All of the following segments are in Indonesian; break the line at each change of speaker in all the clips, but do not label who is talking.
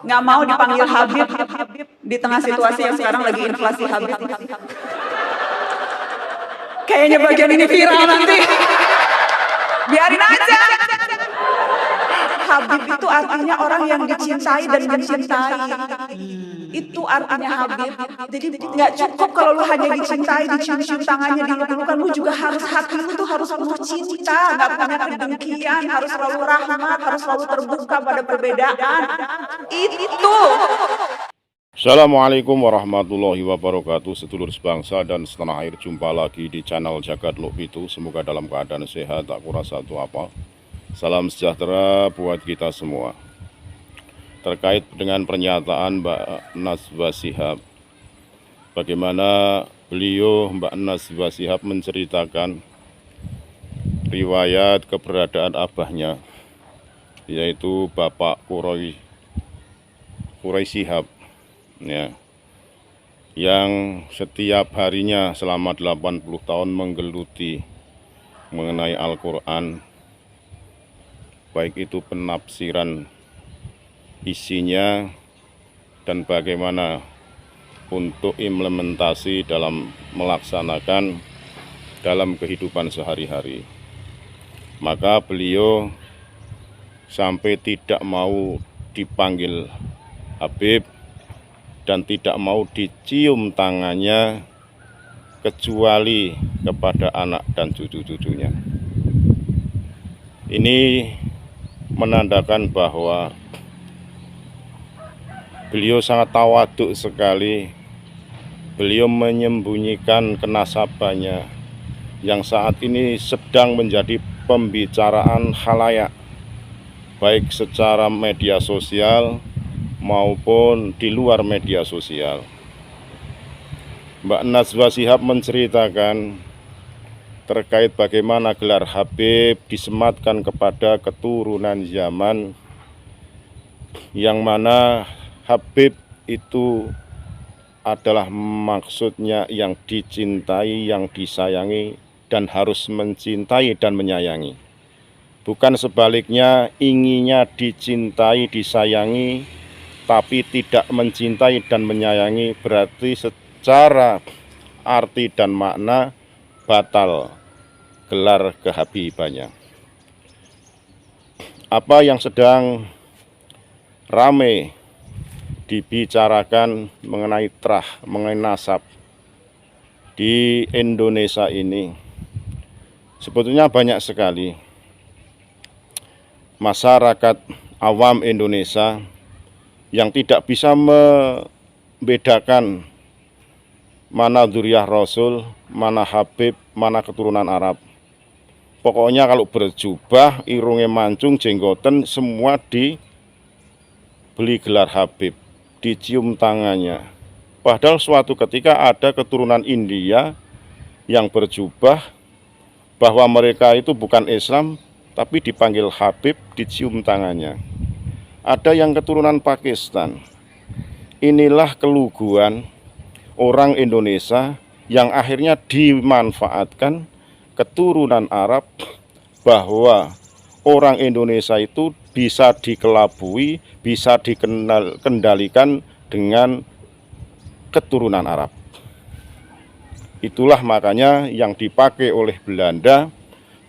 nggak mau dipanggil Habib di tengah situasi yang sekarang lagi inflasi Habib. Kayaknya bagian ini viral nanti. Biarin aja. Habib itu artinya orang yang dicintai dan mencintai. Itu artinya Habib. Jadi nggak cukup kalau lu hanya dicintai, dicium-cium tangannya, diluk-lukan, lu juga harus hati lu tuh harus penuh cinta, nggak punya kedengkian, harus selalu rahmat, harus selalu terbuka pada perbedaan. Itu.
Assalamualaikum warahmatullahi wabarakatuh. Sedulur sebangsa dan setanah air, jumpa lagi di channel Jagat Lokbitu. Semoga dalam keadaan sehat, tak kurang satu apa. Salam sejahtera buat kita semua. Terkait dengan pernyataan Mbak Najwa Shihab, bagaimana beliau Mbak Najwa Shihab menceritakan riwayat keberadaan abahnya, yaitu Bapak Quraish Shihab, ya, yang setiap harinya selama 80 tahun menggeluti mengenai Al-Quran, baik itu penafsiran isinya dan bagaimana untuk implementasi dalam melaksanakan dalam kehidupan sehari-hari. Maka beliau sampai tidak mau dipanggil Habib dan tidak mau dicium tangannya kecuali kepada anak dan cucu-cucunya. Ini menandakan bahwa beliau sangat tawaduk sekali. Beliau menyembunyikan kenasabannya yang saat ini sedang menjadi pembicaraan khalayak, baik secara media sosial maupun di luar media sosial. Mbak Najwa Shihab menceritakan terkait bagaimana gelar Habib disematkan kepada keturunan zaman, yang mana Habib itu adalah maksudnya yang dicintai, yang disayangi, dan harus mencintai dan menyayangi. Bukan sebaliknya, inginnya dicintai, disayangi, tapi tidak mencintai dan menyayangi, berarti secara arti dan makna batal gelar kehabibannya. Apa yang sedang ramai dibicarakan mengenai terah, mengenai nasab di Indonesia ini, sebetulnya banyak sekali masyarakat awam Indonesia yang tidak bisa membedakan mana dzurriyyah Rasul, mana Habib, mana keturunan Arab. Pokoknya kalau berjubah, irungnya mancung, jenggoten, semua dibeli gelar Habib, dicium tangannya. Padahal suatu ketika ada keturunan India yang berjubah, bahwa mereka itu bukan Islam, tapi dipanggil Habib, dicium tangannya. Ada yang keturunan Pakistan. Inilah keluguan orang Indonesia yang akhirnya dimanfaatkan keturunan Arab, bahwa orang Indonesia itu bisa dikelabui, bisa dikendalikan dengan keturunan Arab. Itulah makanya yang dipakai oleh Belanda,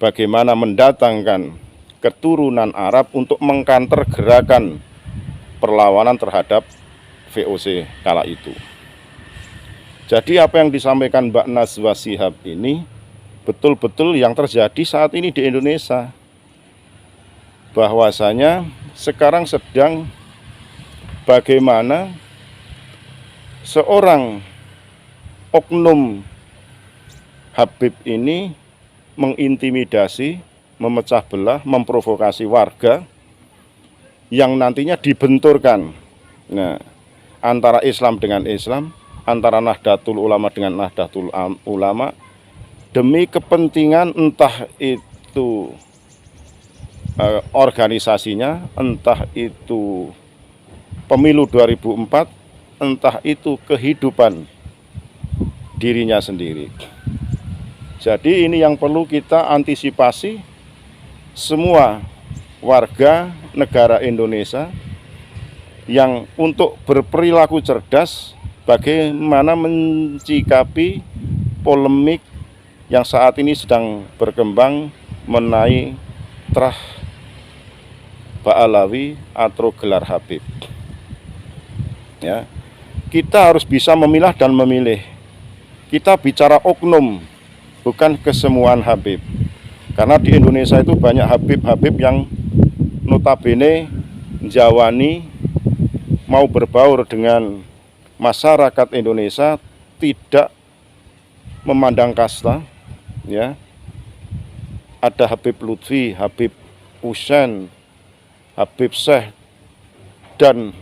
bagaimana mendatangkan keturunan Arab untuk mengkanter gerakan perlawanan terhadap VOC kala itu. Jadi apa yang disampaikan Mbak Najwa Shihab ini betul-betul yang terjadi saat ini di Indonesia. Bahwasanya sekarang sedang bagaimana seorang oknum Habib ini mengintimidasi, memecah belah, memprovokasi warga yang nantinya dibenturkan. Nah, antara Islam dengan Islam, antara Nahdlatul Ulama dengan Nahdlatul Ulama, demi kepentingan entah itu organisasinya, entah itu pemilu 2004, entah itu kehidupan dirinya sendiri. Jadi ini yang perlu kita antisipasi, semua warga negara Indonesia yang untuk berperilaku cerdas bagaimana mencikapi polemik yang saat ini sedang berkembang mengenai Trah Ba'alawi atau gelar Habib. Ya, kita harus bisa memilah dan memilih. Kita bicara oknum, bukan kesemuaan Habib. Karena di Indonesia itu banyak Habib-Habib yang notabene jawani mau berbaur dengan masyarakat Indonesia, tidak memandang kasta, ya. Ada Habib Lutfi, Habib Husain, Habib Syekh, dan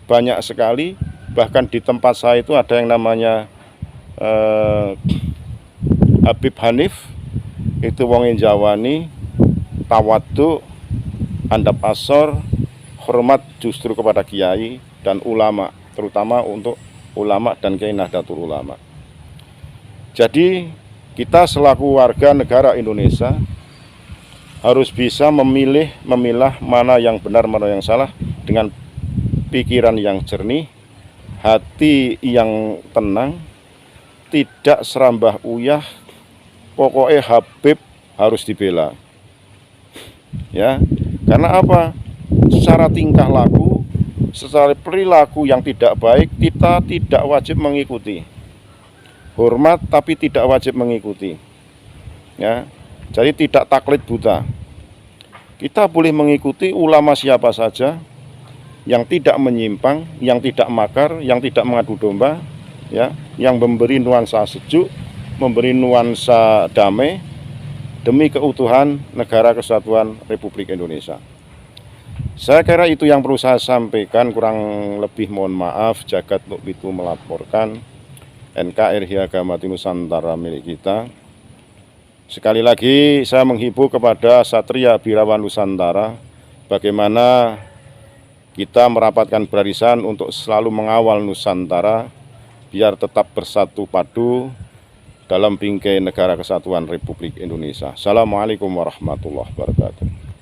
banyak sekali. Bahkan di tempat saya itu ada yang namanya Habib Hanif, itu wong jawani, tawadhu, andap asor, hormat justru kepada kiai dan ulama, terutama untuk ulama dan Kiai Nahdlatul Ulama. Jadi kita selaku warga negara Indonesia harus bisa memilah mana yang benar, mana yang salah, dengan pikiran yang jernih, hati yang tenang, tidak serambah uyah. Pokoknya Habib harus dibela. Ya, karena apa? Secara tingkah laku, secara perilaku yang tidak baik, kita tidak wajib mengikuti. Hormat tapi tidak wajib mengikuti. Ya, jadi tidak taklid buta. Kita boleh mengikuti ulama siapa saja yang tidak menyimpang, yang tidak makar, yang tidak mengadu domba, ya, yang memberi nuansa sejuk, memberi nuansa damai demi keutuhan Negara Kesatuan Republik Indonesia. Saya kira itu yang perlu saya sampaikan, kurang lebih mohon maaf. Jagat Luk Pitu melaporkan, NKRI Agama Nusantara milik kita. Sekali lagi saya menghibur kepada Satria Birawan Nusantara bagaimana kita merapatkan barisan untuk selalu mengawal Nusantara biar tetap bersatu padu dalam bingkai Negara Kesatuan Republik Indonesia. Assalamualaikum warahmatullahi wabarakatuh.